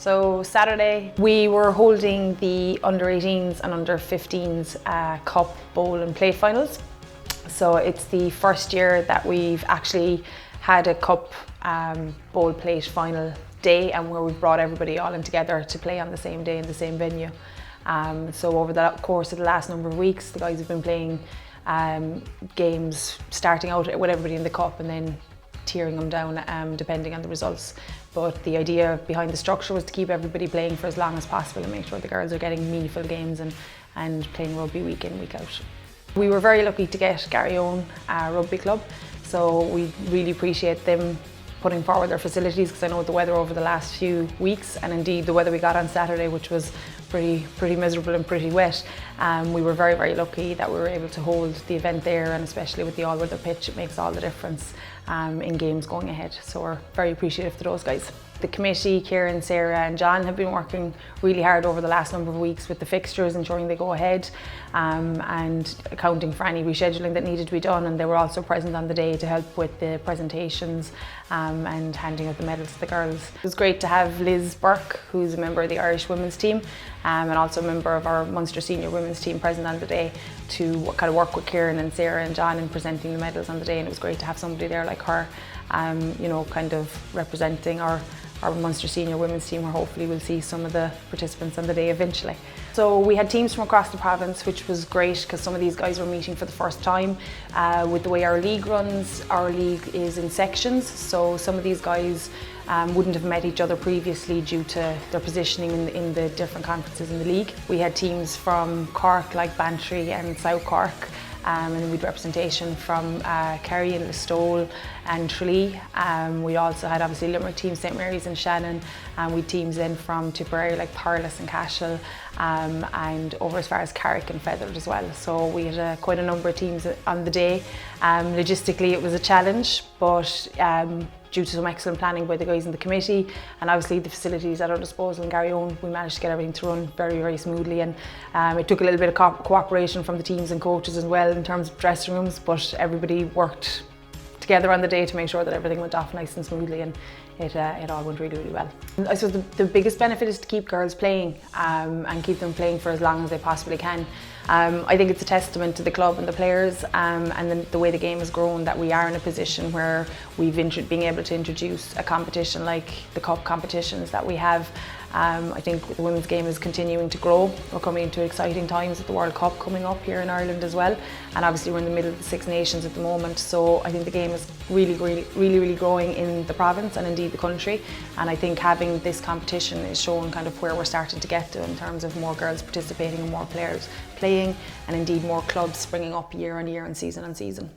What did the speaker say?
So Saturday we were holding the under 18s and under 15s cup, bowl and plate finals. So it's the first year that we've actually had a cup, bowl, plate final day, and where we've brought everybody all in together to play on the same day in the same venue. So over the course of the last number of weeks, the guys have been playing games, starting out with everybody in the cup and then tearing them down depending on the results. But the idea behind the structure was to keep everybody playing for as long as possible and make sure the girls are getting meaningful games and playing rugby week in, week out. We were very lucky to get Garryowen Rugby Club, so we really appreciate them putting forward their facilities, because I know the weather over the last few weeks, and indeed the weather we got on Saturday, which was pretty miserable and pretty wet. We were very lucky that we were able to hold the event there, and especially with the all-weather pitch, it makes all the difference in games going ahead. So we're very appreciative to those guys. The committee, Kieran, Sarah and John, have been working really hard over the last number of weeks with the fixtures, ensuring they go ahead and accounting for any rescheduling that needed to be done, and they were also present on the day to help with the presentations and handing out the medals to the girls. It was great to have Liz Burke, who's a member of the Irish women's team and also a member of our Munster senior women's team, present on the day to kind of work with Kieran and Sarah and John in presenting the medals on the day, and it was great to have somebody there like her, you know, kind of representing our Munster senior women's team, where hopefully we'll see some of the participants on the day eventually. So we had teams from across the province, which was great because some of these guys were meeting for the first time. With the way our league runs, our league is in sections, so some of these guys wouldn't have met each other previously due to their positioning in the different conferences in the league. We had teams from Cork like Bantry and South Cork, and then we had representation from Kerry and Listowel and Tralee. We also had obviously Limerick teams, St Mary's and Shannon, and we had teams in from Tipperary like Thurles and Cashel, and over as far as Carrick and Feathered as well. So we had quite a number of teams on the day. Logistically it was a challenge, but due to some excellent planning by the guys in the committee and obviously the facilities at our disposal in Garryowen, we managed to get everything to run very smoothly, and it took a little bit of cooperation from the teams and coaches as well in terms of dressing rooms, but everybody worked together on the day to make sure that everything went off nice and smoothly, and it all went really well. I suppose the biggest benefit is to keep girls playing and keep them playing for as long as they possibly can. I think it's a testament to the club and the players and the way the game has grown that we are in a position where we've been able to introduce a competition like the cup competitions that we have. I think the women's game is continuing to grow. We're coming into exciting times with the World Cup coming up here in Ireland as well, and obviously we're in the middle of the Six Nations at the moment, so I think the game is really growing in the province and indeed the country, and I think having this competition is showing kind of where we're starting to get to in terms of more girls participating and more players playing, and indeed more clubs springing up year on year and season on season.